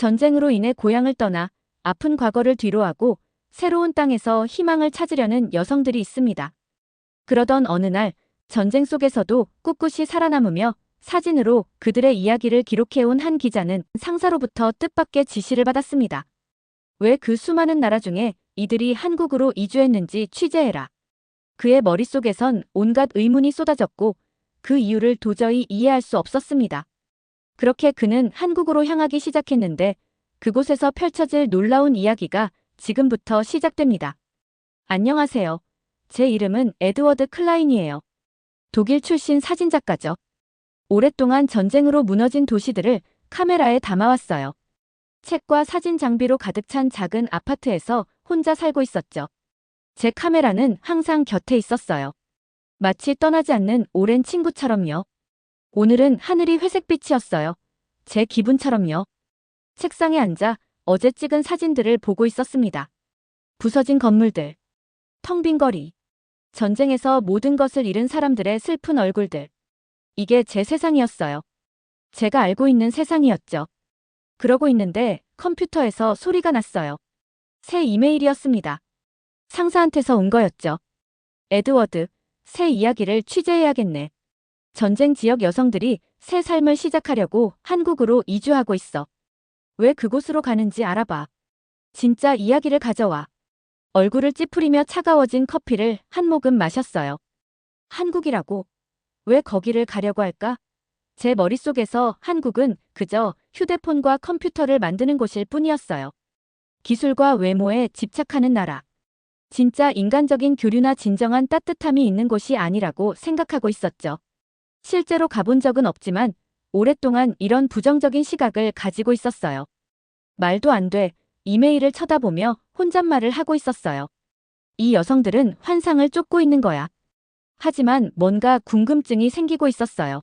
전쟁으로 인해 고향을 떠나 아픈 과거를 뒤로하고 새로운 땅에서 희망을 찾으려는 여성들이 있습니다. 그러던 어느 날 전쟁 속에서도 꿋꿋이 살아남으며 사진으로 그들의 이야기를 기록해온 한 기자는 상사로부터 뜻밖의 지시를 받았습니다. 왜 그 수많은 나라 중에 이들이 한국으로 이주했는지 취재해라. 그의 머릿속에선 온갖 의문이 쏟아졌고 그 이유를 도저히 이해할 수 없었습니다. 그렇게 그는 한국으로 향하기 시작했는데 그곳에서 펼쳐질 놀라운 이야기가 지금부터 시작됩니다. 안녕하세요. 제 이름은 에드워드 클라인이에요. 독일 출신 사진작가죠. 오랫동안 전쟁으로 무너진 도시들을 카메라에 담아왔어요. 책과 사진 장비로 가득 찬 작은 아파트에서 혼자 살고 있었죠. 제 카메라는 항상 곁에 있었어요. 마치 떠나지 않는 오랜 친구처럼요. 오늘은 하늘이 회색빛이었어요. 제 기분처럼요. 책상에 앉아 어제 찍은 사진들을 보고 있었습니다. 부서진 건물들, 텅 빈 거리, 전쟁에서 모든 것을 잃은 사람들의 슬픈 얼굴들. 이게 제 세상이었어요. 제가 알고 있는 세상이었죠. 그러고 있는데 컴퓨터에서 소리가 났어요. 새 이메일이었습니다. 상사한테서 온 거였죠. 에드워드, 새 이야기를 취재해야겠네. 전쟁 지역 여성들이 새 삶을 시작하려고 한국으로 이주하고 있어. 왜 그곳으로 가는지 알아봐. 진짜 이야기를 가져와. 얼굴을 찌푸리며 차가워진 커피를 한 모금 마셨어요. 한국이라고? 왜 거기를 가려고 할까? 제 머릿속에서 한국은 그저 휴대폰과 컴퓨터를 만드는 곳일 뿐이었어요. 기술과 외모에 집착하는 나라. 진짜 인간적인 교류나 진정한 따뜻함이 있는 곳이 아니라고 생각하고 있었죠. 실제로 가본 적은 없지만 오랫동안 이런 부정적인 시각을 가지고 있었어요. 말도 안 돼. 이메일을 쳐다보며 혼잣말을 하고 있었어요. 이 여성들은 환상을 쫓고 있는 거야. 하지만 뭔가 궁금증이 생기고 있었어요.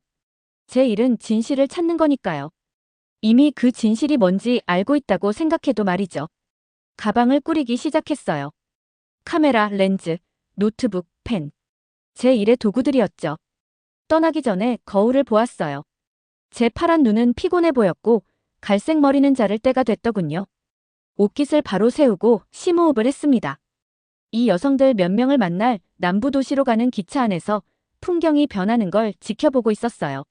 제 일은 진실을 찾는 거니까요. 이미 그 진실이 뭔지 알고 있다고 생각해도 말이죠. 가방을 꾸리기 시작했어요. 카메라, 렌즈, 노트북, 펜. 제 일의 도구들이었죠. 떠나기 전에 거울을 보았어요. 제 파란 눈은 피곤해 보였고 갈색 머리는 자를 때가 됐더군요. 옷깃을 바로 세우고 심호흡을 했습니다. 이 여성들 몇 명을 만날 남부 도시로 가는 기차 안에서 풍경이 변하는 걸 지켜보고 있었어요.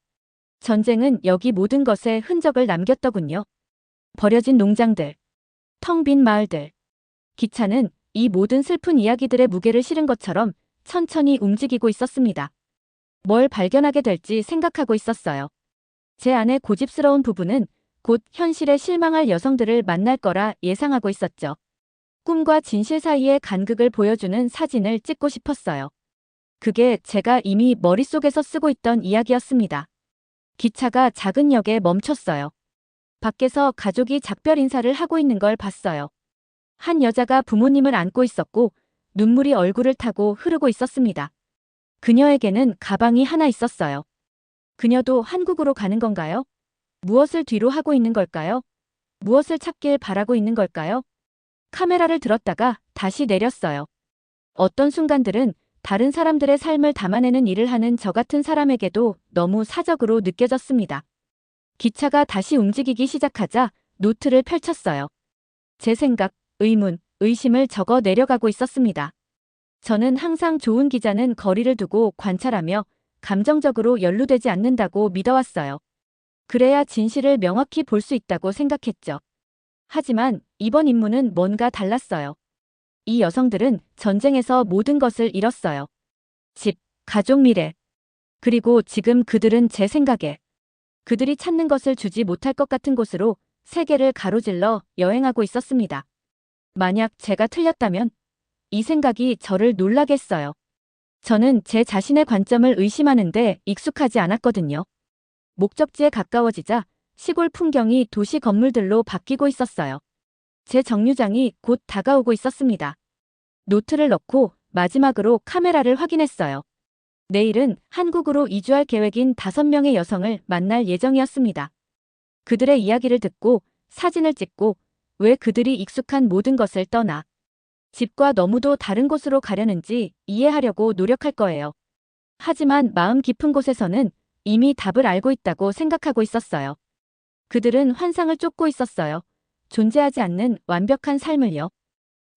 전쟁은 여기 모든 것에 흔적을 남겼더군요. 버려진 농장들, 텅 빈 마을들. 기차는 이 모든 슬픈 이야기들의 무게를 실은 것처럼 천천히 움직이고 있었습니다. 뭘 발견하게 될지 생각하고 있었어요. 제 안의 고집스러운 부부는 곧 현실에 실망할 여성들을 만날 거라 예상하고 있었죠. 꿈과 진실 사이의 간극을 보여주는 사진을 찍고 싶었어요. 그게 제가 이미 머릿속에서 쓰고 있던 이야기였습니다. 기차가 작은 역에 멈췄어요. 밖에서 가족이 작별 인사를 하고 있는 걸 봤어요. 한 여자가 부모님을 안고 있었고 눈물이 얼굴을 타고 흐르고 있었습니다. 그녀에게는 가방이 하나 있었어요. 그녀도 한국으로 가는 건가요? 무엇을 뒤로 하고 있는 걸까요? 무엇을 찾길 바라고 있는 걸까요? 카메라를 들었다가 다시 내렸어요. 어떤 순간들은 다른 사람들의 삶을 담아내는 일을 하는 저 같은 사람에게도 너무 사적으로 느껴졌습니다. 기차가 다시 움직이기 시작하자 노트를 펼쳤어요. 제 생각, 의문, 의심을 적어 내려가고 있었습니다. 저는 항상 좋은 기자는 거리를 두고 관찰하며 감정적으로 연루되지 않는다고 믿어왔어요. 그래야 진실을 명확히 볼 수 있다고 생각했죠. 하지만 이번 임무는 뭔가 달랐어요. 이 여성들은 전쟁에서 모든 것을 잃었어요. 집, 가족 미래. 그리고 지금 그들은 제 생각에 그들이 찾는 것을 주지 못할 것 같은 곳으로 세계를 가로질러 여행하고 있었습니다. 만약 제가 틀렸다면 이 생각이 저를 놀라게 했어요. 저는 제 자신의 관점을 의심하는데 익숙하지 않았거든요. 목적지에 가까워지자 시골 풍경이 도시 건물들로 바뀌고 있었어요. 제 정류장이 곧 다가오고 있었습니다. 노트를 넣고 마지막으로 카메라를 확인했어요. 내일은 한국으로 이주할 계획인 5명의 여성을 만날 예정이었습니다. 그들의 이야기를 듣고 사진을 찍고 왜 그들이 익숙한 모든 것을 떠나 집과 너무도 다른 곳으로 가려는지 이해하려고 노력할 거예요. 하지만 마음 깊은 곳에서는 이미 답을 알고 있다고 생각하고 있었어요. 그들은 환상을 쫓고 있었어요. 존재하지 않는 완벽한 삶을요.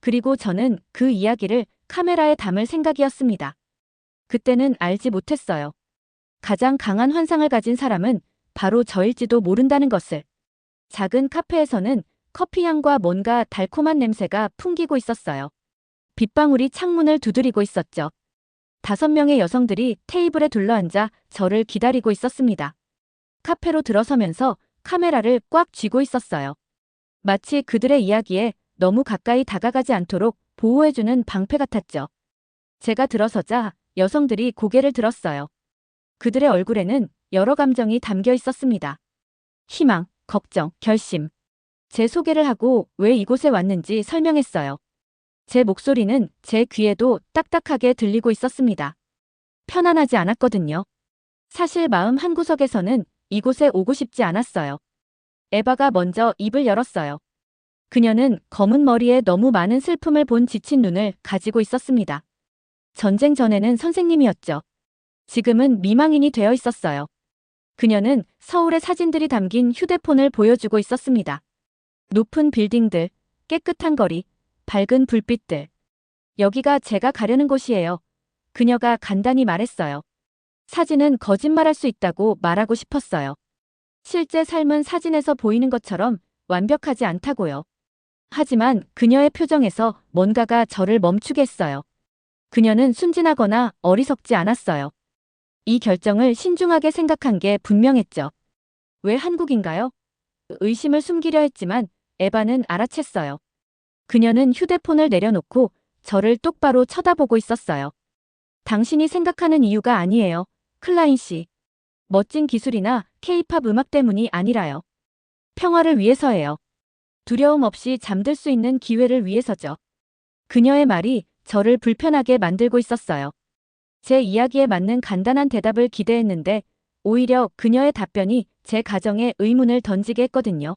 그리고 저는 그 이야기를 카메라에 담을 생각이었습니다. 그때는 알지 못했어요. 가장 강한 환상을 가진 사람은 바로 저일지도 모른다는 것을. 작은 카페에서는 커피 향과 뭔가 달콤한 냄새가 풍기고 있었어요. 빗방울이 창문을 두드리고 있었죠. 5명의 여성들이 테이블에 둘러앉아 저를 기다리고 있었습니다. 카페로 들어서면서 카메라를 꽉 쥐고 있었어요. 마치 그들의 이야기에 너무 가까이 다가가지 않도록 보호해주는 방패 같았죠. 제가 들어서자 여성들이 고개를 들었어요. 그들의 얼굴에는 여러 감정이 담겨 있었습니다. 희망, 걱정, 결심. 제 소개를 하고 왜 이곳에 왔는지 설명했어요. 제 목소리는 제 귀에도 딱딱하게 들리고 있었습니다. 편안하지 않았거든요. 사실 마음 한구석에서는 이곳에 오고 싶지 않았어요. 에바가 먼저 입을 열었어요. 그녀는 검은 머리에 너무 많은 슬픔을 본 지친 눈을 가지고 있었습니다. 전쟁 전에는 선생님이었죠. 지금은 미망인이 되어 있었어요. 그녀는 서울의 사진들이 담긴 휴대폰을 보여주고 있었습니다. 높은 빌딩들, 깨끗한 거리, 밝은 불빛들. 여기가 제가 가려는 곳이에요. 그녀가 간단히 말했어요. 사진은 거짓말할 수 있다고 말하고 싶었어요. 실제 삶은 사진에서 보이는 것처럼 완벽하지 않다고요. 하지만 그녀의 표정에서 뭔가가 저를 멈추게 했어요. 그녀는 순진하거나 어리석지 않았어요. 이 결정을 신중하게 생각한 게 분명했죠. 왜 한국인가요? 의심을 숨기려 했지만 에바는 알아챘어요. 그녀는 휴대폰을 내려놓고 저를 똑바로 쳐다보고 있었어요. 당신이 생각하는 이유가 아니에요, 클라인 씨. 멋진 기술이나 케이팝 음악 때문이 아니라요. 평화를 위해서예요. 두려움 없이 잠들 수 있는 기회를 위해서죠. 그녀의 말이 저를 불편하게 만들고 있었어요. 제 이야기에 맞는 간단한 대답을 기대했는데 오히려 그녀의 답변이 제 가정에 의문을 던지게 했거든요.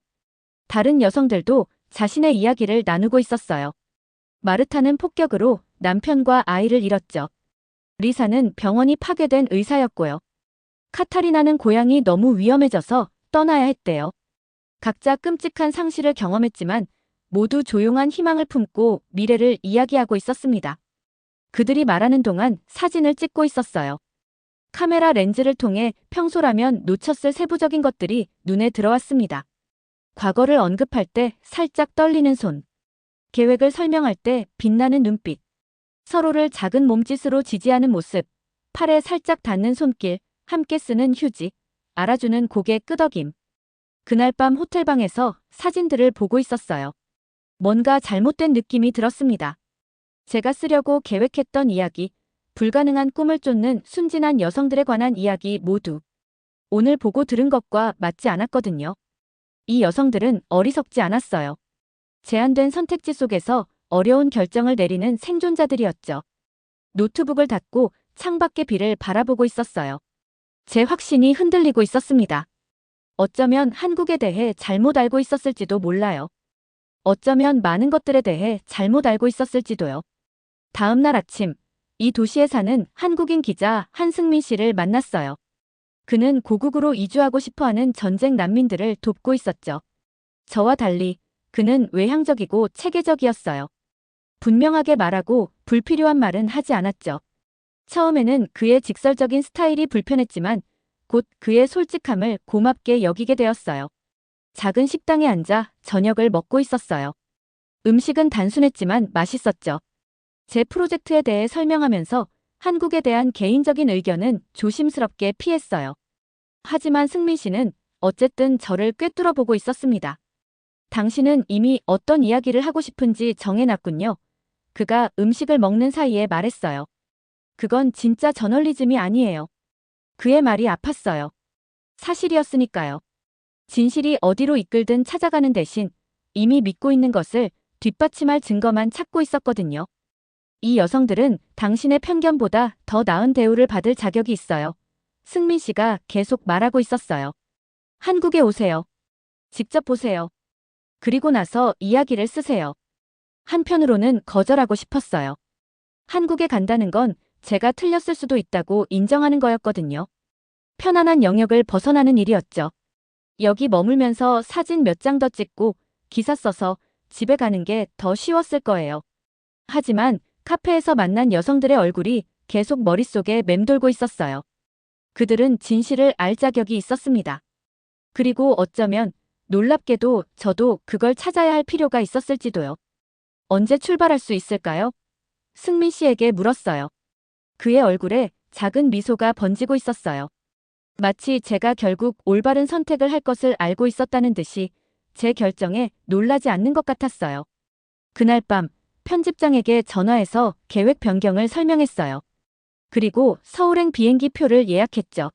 다른 여성들도 자신의 이야기를 나누고 있었어요. 마르타는 폭격으로 남편과 아이를 잃었죠. 리사는 병원이 파괴된 의사였고요. 카타리나는 고향이 너무 위험해져서 떠나야 했대요. 각자 끔찍한 상실을 경험했지만 모두 조용한 희망을 품고 미래를 이야기하고 있었습니다. 그들이 말하는 동안 사진을 찍고 있었어요. 카메라 렌즈를 통해 평소라면 놓쳤을 세부적인 것들이 눈에 들어왔습니다. 과거를 언급할 때 살짝 떨리는 손. 계획을 설명할 때 빛나는 눈빛. 서로를 작은 몸짓으로 지지하는 모습. 팔에 살짝 닿는 손길. 함께 쓰는 휴지. 알아주는 고개 끄덕임. 그날 밤 호텔방에서 사진들을 보고 있었어요. 뭔가 잘못된 느낌이 들었습니다. 제가 쓰려고 계획했던 이야기, 불가능한 꿈을 쫓는 순진한 여성들에 관한 이야기 모두 오늘 보고 들은 것과 맞지 않았거든요. 이 여성들은 어리석지 않았어요. 제한된 선택지 속에서 어려운 결정을 내리는 생존자들이었죠. 노트북을 닫고 창밖의 비를 바라보고 있었어요. 제 확신이 흔들리고 있었습니다. 어쩌면 한국에 대해 잘못 알고 있었을지도 몰라요. 어쩌면 많은 것들에 대해 잘못 알고 있었을지도요. 다음 날 아침, 이 도시에 사는 한국인 기자 한승민 씨를 만났어요. 그는 고국으로 이주하고 싶어하는 전쟁 난민들을 돕고 있었죠. 저와 달리 그는 외향적이고 체계적이었어요. 분명하게 말하고 불필요한 말은 하지 않았죠. 처음에는 그의 직설적인 스타일이 불편했지만 곧 그의 솔직함을 고맙게 여기게 되었어요. 작은 식당에 앉아 저녁을 먹고 있었어요. 음식은 단순했지만 맛있었죠. 제 프로젝트에 대해 설명하면서 한국에 대한 개인적인 의견은 조심스럽게 피했어요. 하지만 승민 씨는 어쨌든 저를 꿰뚫어 보고 있었습니다. 당신은 이미 어떤 이야기를 하고 싶은지 정해놨군요. 그가 음식을 먹는 사이에 말했어요. 그건 진짜 저널리즘이 아니에요. 그의 말이 아팠어요. 사실이었으니까요. 진실이 어디로 이끌든 찾아가는 대신 이미 믿고 있는 것을 뒷받침할 증거만 찾고 있었거든요. 이 여성들은 당신의 편견보다 더 나은 대우를 받을 자격이 있어요. 승민 씨가 계속 말하고 있었어요. 한국에 오세요. 직접 보세요. 그리고 나서 이야기를 쓰세요. 한편으로는 거절하고 싶었어요. 한국에 간다는 건 제가 틀렸을 수도 있다고 인정하는 거였거든요. 편안한 영역을 벗어나는 일이었죠. 여기 머물면서 사진 몇 장 더 찍고 기사 써서 집에 가는 게 더 쉬웠을 거예요. 하지만 카페에서 만난 여성들의 얼굴이 계속 머릿속에 맴돌고 있었어요. 그들은 진실을 알 자격이 있었습니다. 그리고 어쩌면 놀랍게도 저도 그걸 찾아야 할 필요가 있었을지도요. 언제 출발할 수 있을까요? 승민 씨에게 물었어요. 그의 얼굴에 작은 미소가 번지고 있었어요. 마치 제가 결국 올바른 선택을 할 것을 알고 있었다는 듯이 제 결정에 놀라지 않는 것 같았어요. 그날 밤 편집장에게 전화해서 계획 변경을 설명했어요. 그리고 서울행 비행기 표를 예약했죠.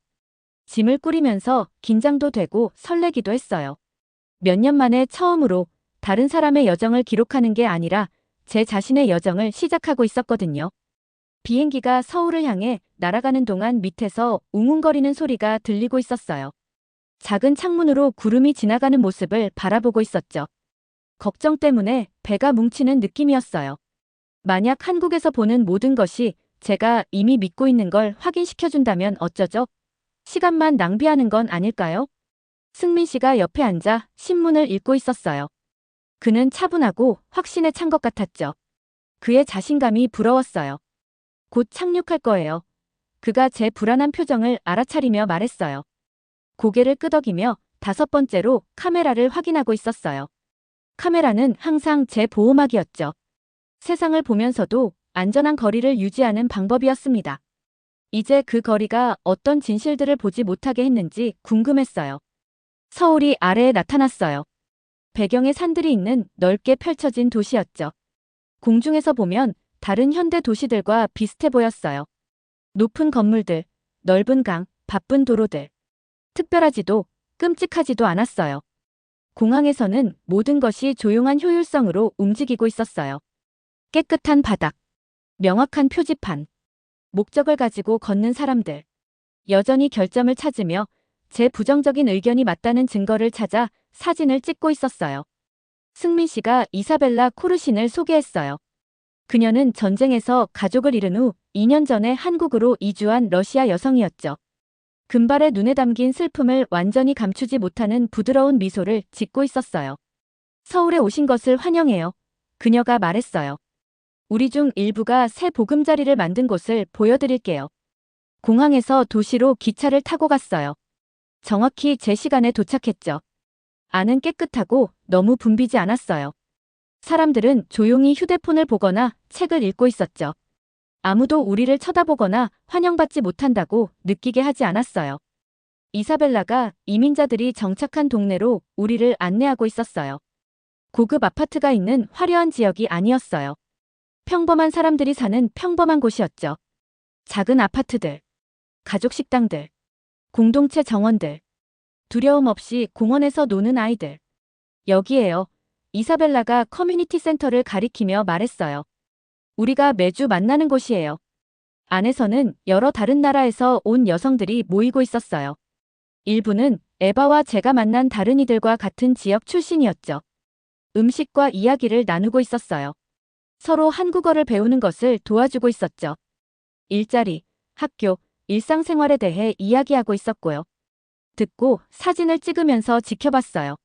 짐을 꾸리면서 긴장도 되고 설레기도 했어요. 몇 년 만에 처음으로 다른 사람의 여정을 기록하는 게 아니라 제 자신의 여정을 시작하고 있었거든요. 비행기가 서울을 향해 날아가는 동안 밑에서 웅웅거리는 소리가 들리고 있었어요. 작은 창문으로 구름이 지나가는 모습을 바라보고 있었죠. 걱정 때문에 배가 뭉치는 느낌이었어요. 만약 한국에서 보는 모든 것이 제가 이미 믿고 있는 걸 확인시켜준다면 어쩌죠? 시간만 낭비하는 건 아닐까요? 승민 씨가 옆에 앉아 신문을 읽고 있었어요. 그는 차분하고 확신에 찬 것 같았죠. 그의 자신감이 부러웠어요. 곧 착륙할 거예요. 그가 제 불안한 표정을 알아차리며 말했어요. 고개를 끄덕이며 5번째로 카메라를 확인하고 있었어요. 카메라는 항상 제 보호막이었죠. 세상을 보면서도 안전한 거리를 유지하는 방법이었습니다. 이제 그 거리가 어떤 진실들을 보지 못하게 했는지 궁금했어요. 서울이 아래에 나타났어요. 배경에 산들이 있는 넓게 펼쳐진 도시였죠. 공중에서 보면 다른 현대 도시들과 비슷해 보였어요. 높은 건물들, 넓은 강, 바쁜 도로들. 특별하지도 끔찍하지도 않았어요. 공항에서는 모든 것이 조용한 효율성으로 움직이고 있었어요. 깨끗한 바닥, 명확한 표지판, 목적을 가지고 걷는 사람들. 여전히 결점을 찾으며 제 부정적인 의견이 맞다는 증거를 찾아 사진을 찍고 있었어요. 승민 씨가 이사벨라 코르신을 소개했어요. 그녀는 전쟁에서 가족을 잃은 후 2년 전에 한국으로 이주한 러시아 여성이었죠. 금발의 눈에 담긴 슬픔을 완전히 감추지 못하는 부드러운 미소를 짓고 있었어요. 서울에 오신 것을 환영해요. 그녀가 말했어요. 우리 중 일부가 새 보금자리를 만든 곳을 보여드릴게요. 공항에서 도시로 기차를 타고 갔어요. 정확히 제 시간에 도착했죠. 안은 깨끗하고 너무 붐비지 않았어요. 사람들은 조용히 휴대폰을 보거나 책을 읽고 있었죠. 아무도 우리를 쳐다보거나 환영받지 못한다고 느끼게 하지 않았어요. 이사벨라가 이민자들이 정착한 동네로 우리를 안내하고 있었어요. 고급 아파트가 있는 화려한 지역이 아니었어요. 평범한 사람들이 사는 평범한 곳이었죠. 작은 아파트들, 가족 식당들, 공동체 정원들, 두려움 없이 공원에서 노는 아이들. 여기에요. 이사벨라가 커뮤니티 센터를 가리키며 말했어요. 우리가 매주 만나는 곳이에요. 안에서는 여러 다른 나라에서 온 여성들이 모이고 있었어요. 일부는 에바와 제가 만난 다른 이들과 같은 지역 출신이었죠. 음식과 이야기를 나누고 있었어요. 서로 한국어를 배우는 것을 도와주고 있었죠. 일자리, 학교, 일상생활에 대해 이야기하고 있었고요. 듣고 사진을 찍으면서 지켜봤어요.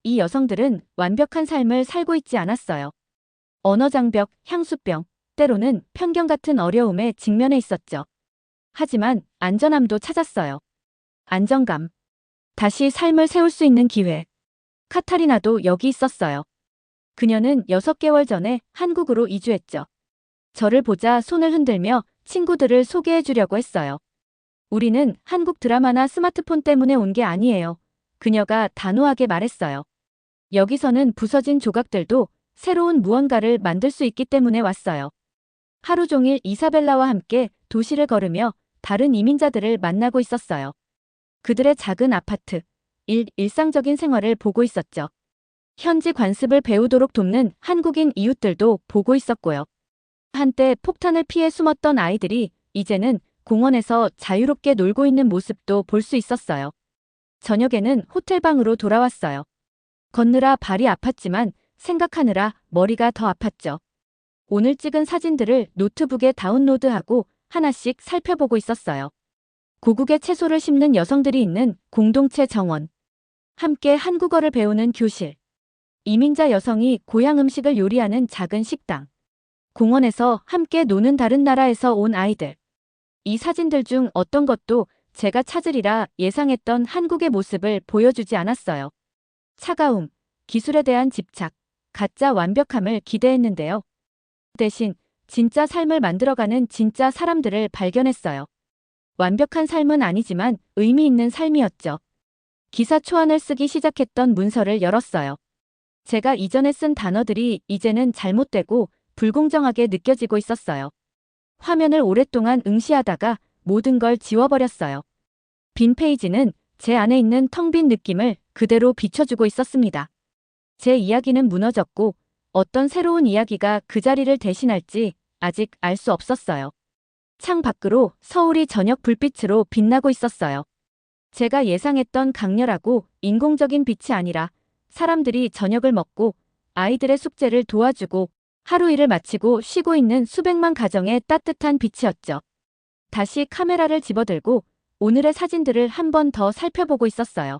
이 여성들은 완벽한 삶을 살고 있지 않았어요. 언어장벽, 향수병, 때로는 편견 같은 어려움에 직면해 있었죠. 하지만 안전함도 찾았어요. 안정감. 다시 삶을 세울 수 있는 기회. 카타리나도 여기 있었어요. 그녀는 6개월 전에 한국으로 이주했죠. 저를 보자 손을 흔들며 친구들을 소개해 주려고 했어요. 우리는 한국 드라마나 스마트폰 때문에 온 게 아니에요. 그녀가 단호하게 말했어요. 여기서는 부서진 조각들도 새로운 무언가를 만들 수 있기 때문에 왔어요. 하루 종일 이사벨라와 함께 도시를 걸으며 다른 이민자들을 만나고 있었어요. 그들의 작은 아파트, 일상적인 생활을 보고 있었죠. 현지 관습을 배우도록 돕는 한국인 이웃들도 보고 있었고요. 한때 폭탄을 피해 숨었던 아이들이 이제는 공원에서 자유롭게 놀고 있는 모습도 볼 수 있었어요. 저녁에는 호텔방으로 돌아왔어요. 걷느라 발이 아팠지만 생각하느라 머리가 더 아팠죠. 오늘 찍은 사진들을 노트북에 다운로드하고 하나씩 살펴보고 있었어요. 고국의 채소를 심는 여성들이 있는 공동체 정원. 함께 한국어를 배우는 교실. 이민자 여성이 고향 음식을 요리하는 작은 식당. 공원에서 함께 노는 다른 나라에서 온 아이들. 이 사진들 중 어떤 것도 제가 찾으리라 예상했던 한국의 모습을 보여주지 않았어요. 차가움, 기술에 대한 집착, 가짜 완벽함을 기대했는데요. 대신 진짜 삶을 만들어가는 진짜 사람들을 발견했어요. 완벽한 삶은 아니지만 의미 있는 삶이었죠. 기사 초안을 쓰기 시작했던 문서를 열었어요. 제가 이전에 쓴 단어들이 이제는 잘못되고 불공정하게 느껴지고 있었어요. 화면을 오랫동안 응시하다가 모든 걸 지워버렸어요. 빈 페이지는 제 안에 있는 텅 빈 느낌을 그대로 비춰주고 있었습니다. 제 이야기는 무너졌고 어떤 새로운 이야기가 그 자리를 대신할지 아직 알 수 없었어요. 창 밖으로 서울이 저녁 불빛으로 빛나고 있었어요. 제가 예상했던 강렬하고 인공적인 빛이 아니라 사람들이 저녁을 먹고 아이들의 숙제를 도와주고 하루 일을 마치고 쉬고 있는 수백만 가정의 따뜻한 빛이었죠. 다시 카메라를 집어들고 오늘의 사진들을 한 번 더 살펴보고 있었어요.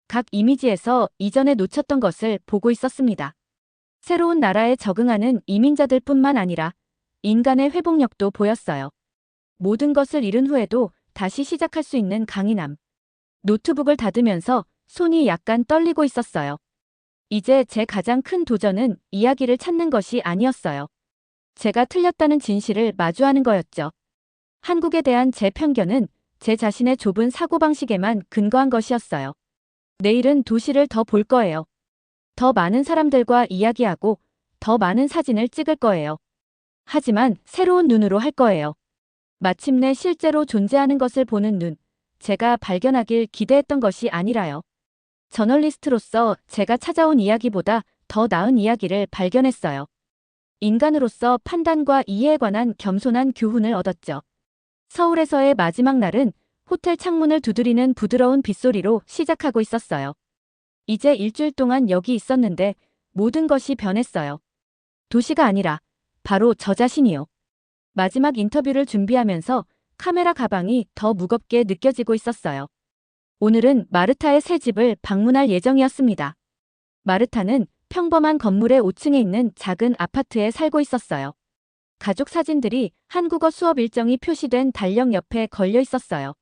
각 이미지에서 이전에 놓쳤던 것을 보고 있었습니다. 새로운 나라에 적응하는 이민자들 뿐만 아니라 인간의 회복력도 보였어요. 모든 것을 잃은 후에도 다시 시작할 수 있는 강인함. 노트북을 닫으면서 손이 약간 떨리고 있었어요. 이제 제 가장 큰 도전은 이야기를 찾는 것이 아니었어요. 제가 틀렸다는 진실을 마주하는 거였죠. 한국에 대한 제 편견은 제 자신의 좁은 사고방식에만 근거한 것이었어요. 내일은 도시를 더 볼 거예요. 더 많은 사람들과 이야기하고 더 많은 사진을 찍을 거예요. 하지만 새로운 눈으로 할 거예요. 마침내 실제로 존재하는 것을 보는 눈, 제가 발견하길 기대했던 것이 아니라요. 저널리스트로서 제가 찾아온 이야기보다 더 나은 이야기를 발견했어요. 인간으로서 판단과 이해에 관한 겸손한 교훈을 얻었죠. 서울에서의 마지막 날은 호텔 창문을 두드리는 부드러운 빗소리로 시작하고 있었어요. 이제 일주일 동안 여기 있었는데 모든 것이 변했어요. 도시가 아니라 바로 저 자신이요. 마지막 인터뷰를 준비하면서 카메라 가방이 더 무겁게 느껴지고 있었어요. 오늘은 마르타의 새 집을 방문할 예정이었습니다. 마르타는 평범한 건물의 5층에 있는 작은 아파트에 살고 있었어요. 가족 사진들이 한국어 수업 일정이 표시된 달력 옆에 걸려 있었어요.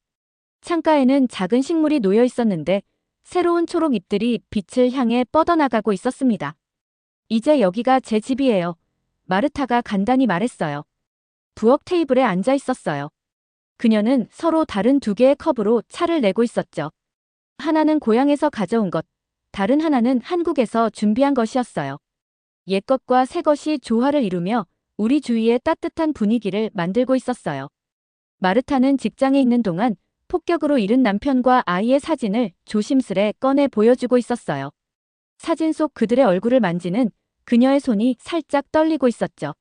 창가에는 작은 식물이 놓여 있었는데 새로운 초록 잎들이 빛을 향해 뻗어나가고 있었습니다. 이제 여기가 제 집이에요. 마르타가 간단히 말했어요. 부엌 테이블에 앉아 있었어요. 그녀는 서로 다른 두 개의 컵으로 차를 내고 있었죠. 하나는 고향에서 가져온 것, 다른 하나는 한국에서 준비한 것이었어요. 옛것과 새것이 조화를 이루며 우리 주위의 따뜻한 분위기를 만들고 있었어요. 마르타는 직장에 있는 동안 폭격으로 잃은 남편과 아이의 사진을 조심스레 꺼내 보여주고 있었어요. 사진 속 그들의 얼굴을 만지는 그녀의 손이 살짝 떨리고 있었죠.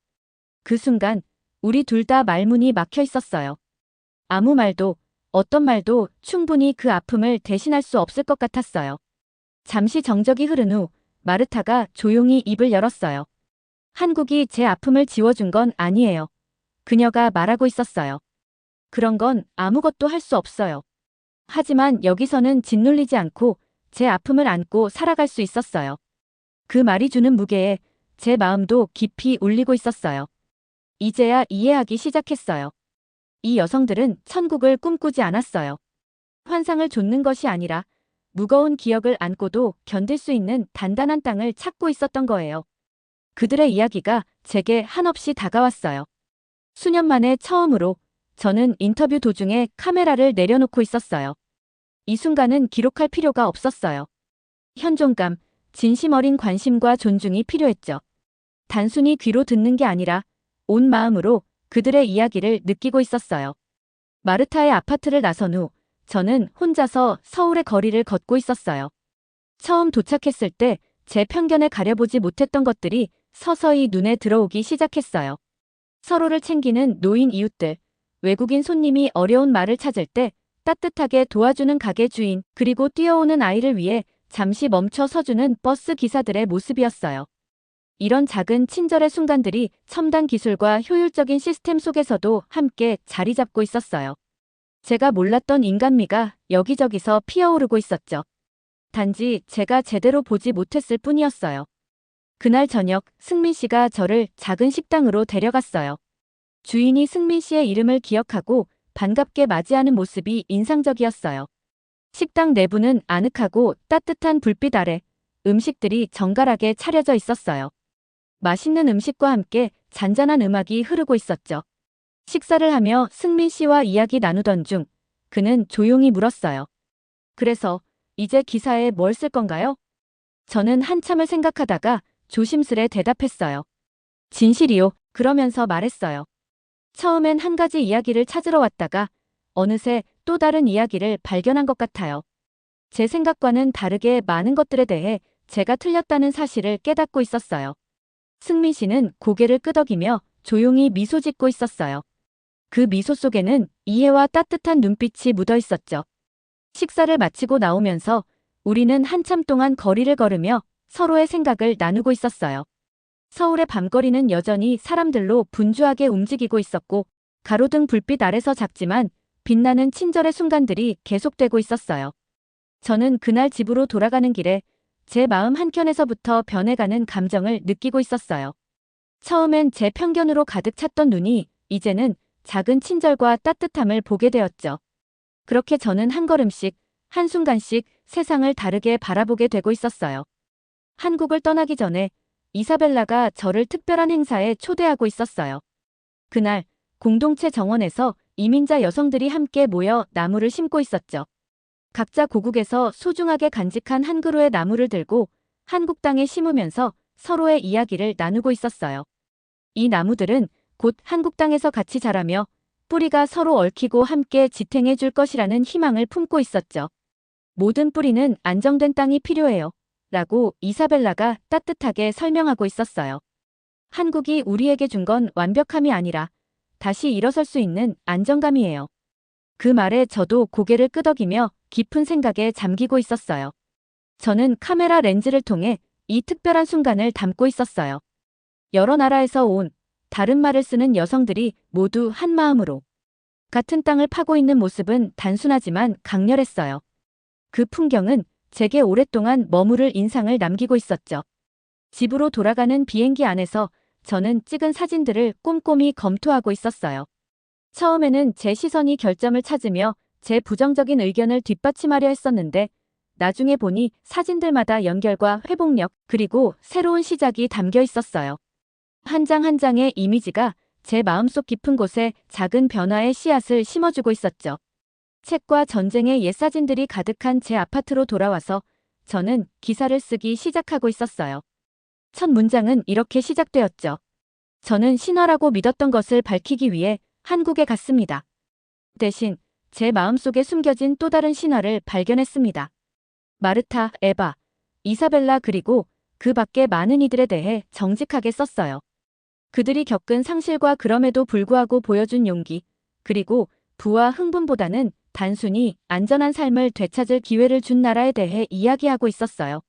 그 순간 우리 둘 다 말문이 막혀 있었어요. 아무 말도, 어떤 말도 충분히 그 아픔을 대신할 수 없을 것 같았어요. 잠시 정적이 흐른 후 마르타가 조용히 입을 열었어요. 한국이 제 아픔을 지워준 건 아니에요. 그녀가 말하고 있었어요. 그런 건 아무것도 할 수 없어요. 하지만 여기서는 짓눌리지 않고 제 아픔을 안고 살아갈 수 있었어요. 그 말이 주는 무게에 제 마음도 깊이 울리고 있었어요. 이제야 이해하기 시작했어요. 이 여성들은 천국을 꿈꾸지 않았어요. 환상을 좇는 것이 아니라 무거운 기억을 안고도 견딜 수 있는 단단한 땅을 찾고 있었던 거예요. 그들의 이야기가 제게 한없이 다가왔어요. 수년 만에 처음으로 저는 인터뷰 도중에 카메라를 내려놓고 있었어요. 이 순간은 기록할 필요가 없었어요. 현존감, 진심 어린 관심과 존중이 필요했죠. 단순히 귀로 듣는 게 아니라 온 마음으로 그들의 이야기를 느끼고 있었어요. 마르타의 아파트를 나선 후 저는 혼자서 서울의 거리를 걷고 있었어요. 처음 도착했을 때 제 편견에 가려보지 못했던 것들이 서서히 눈에 들어오기 시작했어요. 서로를 챙기는 노인 이웃들, 외국인 손님이 어려운 말을 찾을 때 따뜻하게 도와주는 가게 주인, 그리고 뛰어오는 아이를 위해 잠시 멈춰 서주는 버스 기사들의 모습이었어요. 이런 작은 친절의 순간들이 첨단 기술과 효율적인 시스템 속에서도 함께 자리 잡고 있었어요. 제가 몰랐던 인간미가 여기저기서 피어오르고 있었죠. 단지 제가 제대로 보지 못했을 뿐이었어요. 그날 저녁 승민 씨가 저를 작은 식당으로 데려갔어요. 주인이 승민 씨의 이름을 기억하고 반갑게 맞이하는 모습이 인상적이었어요. 식당 내부는 아늑하고 따뜻한 불빛 아래 음식들이 정갈하게 차려져 있었어요. 맛있는 음식과 함께 잔잔한 음악이 흐르고 있었죠. 식사를 하며 승민 씨와 이야기 나누던 중 그는 조용히 물었어요. 그래서 이제 기사에 뭘 쓸 건가요? 저는 한참을 생각하다가 조심스레 대답했어요. 진실이요. 그러면서 말했어요. 처음엔 한 가지 이야기를 찾으러 왔다가 어느새 또 다른 이야기를 발견한 것 같아요. 제 생각과는 다르게 많은 것들에 대해 제가 틀렸다는 사실을 깨닫고 있었어요. 승민 씨는 고개를 끄덕이며 조용히 미소 짓고 있었어요. 그 미소 속에는 이해와 따뜻한 눈빛이 묻어 있었죠. 식사를 마치고 나오면서 우리는 한참 동안 거리를 걸으며 서로의 생각을 나누고 있었어요. 서울의 밤거리는 여전히 사람들로 분주하게 움직이고 있었고 가로등 불빛 아래서 작지만 빛나는 친절의 순간들이 계속되고 있었어요. 저는 그날 집으로 돌아가는 길에 제 마음 한켠에서부터 변해가는 감정을 느끼고 있었어요. 처음엔 제 편견으로 가득 찼던 눈이 이제는 작은 친절과 따뜻함을 보게 되었죠. 그렇게 저는 한 걸음씩, 한순간씩 세상을 다르게 바라보게 되고 있었어요. 한국을 떠나기 전에 이사벨라가 저를 특별한 행사에 초대하고 있었어요. 그날 공동체 정원에서 이민자 여성들이 함께 모여 나무를 심고 있었죠. 각자 고국에서 소중하게 간직한 한 그루의 나무를 들고 한국 땅에 심으면서 서로의 이야기를 나누고 있었어요. 이 나무들은 곧 한국 땅에서 같이 자라며 뿌리가 서로 얽히고 함께 지탱해 줄 것이라는 희망을 품고 있었죠. 모든 뿌리는 안정된 땅이 필요해요. 라고 이사벨라가 따뜻하게 설명하고 있었어요. 한국이 우리에게 준 건 완벽함이 아니라 다시 일어설 수 있는 안정감이에요. 그 말에 저도 고개를 끄덕이며 깊은 생각에 잠기고 있었어요. 저는 카메라 렌즈를 통해 이 특별한 순간을 담고 있었어요. 여러 나라에서 온 다른 말을 쓰는 여성들이 모두 한 마음으로 같은 땅을 파고 있는 모습은 단순하지만 강렬했어요. 그 풍경은 제게 오랫동안 머무를 인상을 남기고 있었죠. 집으로 돌아가는 비행기 안에서 저는 찍은 사진들을 꼼꼼히 검토하고 있었어요. 처음에는 제 시선이 결점을 찾으며 제 부정적인 의견을 뒷받침하려 했었는데 나중에 보니 사진들마다 연결과 회복력 그리고 새로운 시작이 담겨 있었어요. 한 장 한 장의 이미지가 제 마음속 깊은 곳에 작은 변화의 씨앗을 심어주고 있었죠. 책과 전쟁의 옛 사진들이 가득한 제 아파트로 돌아와서 저는 기사를 쓰기 시작하고 있었어요. 첫 문장은 이렇게 시작되었죠. 저는 신화라고 믿었던 것을 밝히기 위해 한국에 갔습니다. 대신 제 마음속에 숨겨진 또 다른 신화를 발견했습니다. 마르타, 에바, 이사벨라 그리고 그 밖에 많은 이들에 대해 정직하게 썼어요. 그들이 겪은 상실과 그럼에도 불구하고 보여준 용기, 그리고 부와 흥분보다는 단순히 안전한 삶을 되찾을 기회를 준 나라에 대해 이야기하고 있었어요.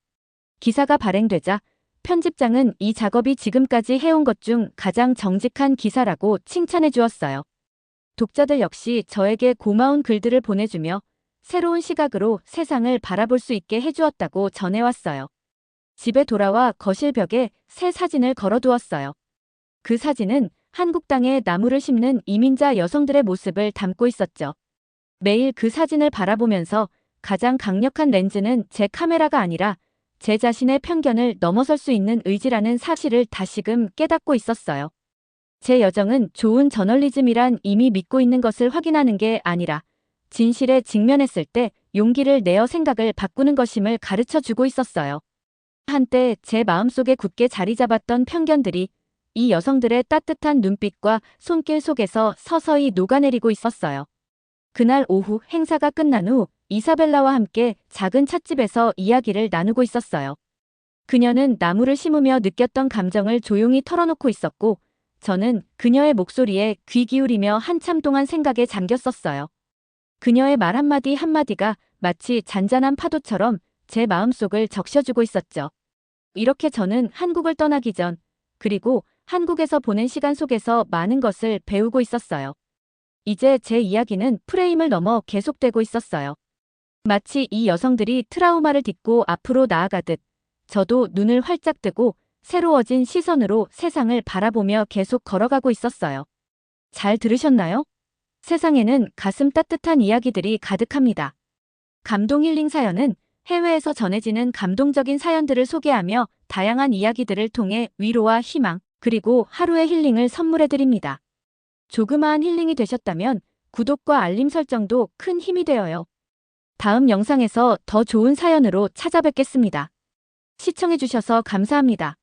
기사가 발행되자 편집장은 이 작업이 지금까지 해온 것 중 가장 정직한 기사라고 칭찬해 주었어요. 독자들 역시 저에게 고마운 글들을 보내주며 새로운 시각으로 세상을 바라볼 수 있게 해주었다고 전해왔어요. 집에 돌아와 거실 벽에 새 사진을 걸어두었어요. 그 사진은 한국 땅에 나무를 심는 이민자 여성들의 모습을 담고 있었죠. 매일 그 사진을 바라보면서 가장 강력한 렌즈는 제 카메라가 아니라 제 자신의 편견을 넘어설 수 있는 의지라는 사실을 다시금 깨닫고 있었어요. 제 여정은 좋은 저널리즘이란 이미 믿고 있는 것을 확인하는 게 아니라 진실에 직면했을 때 용기를 내어 생각을 바꾸는 것임을 가르쳐 주고 있었어요. 한때 제 마음속에 굳게 자리 잡았던 편견들이 이 여성들의 따뜻한 눈빛과 손길 속에서 서서히 녹아내리고 있었어요. 그날 오후 행사가 끝난 후 이사벨라와 함께 작은 찻집에서 이야기를 나누고 있었어요. 그녀는 나무를 심으며 느꼈던 감정을 조용히 털어놓고 있었고 저는 그녀의 목소리에 귀 기울이며 한참 동안 생각에 잠겼었어요. 그녀의 말 한마디 한마디가 마치 잔잔한 파도처럼 제 마음속을 적셔주고 있었죠. 이렇게 저는 한국을 떠나기 전 그리고 한국에서 보낸 시간 속에서 많은 것을 배우고 있었어요. 이제 제 이야기는 프레임을 넘어 계속되고 있었어요. 마치 이 여성들이 트라우마를 딛고 앞으로 나아가듯 저도 눈을 활짝 뜨고 새로워진 시선으로 세상을 바라보며 계속 걸어가고 있었어요. 잘 들으셨나요? 세상에는 가슴 따뜻한 이야기들이 가득합니다. 감동 힐링 사연은 해외에서 전해지는 감동적인 사연들을 소개하며 다양한 이야기들을 통해 위로와 희망, 그리고 하루의 힐링을 선물해드립니다. 조그마한 힐링이 되셨다면 구독과 알림 설정도 큰 힘이 되어요. 다음 영상에서 더 좋은 사연으로 찾아뵙겠습니다. 시청해주셔서 감사합니다.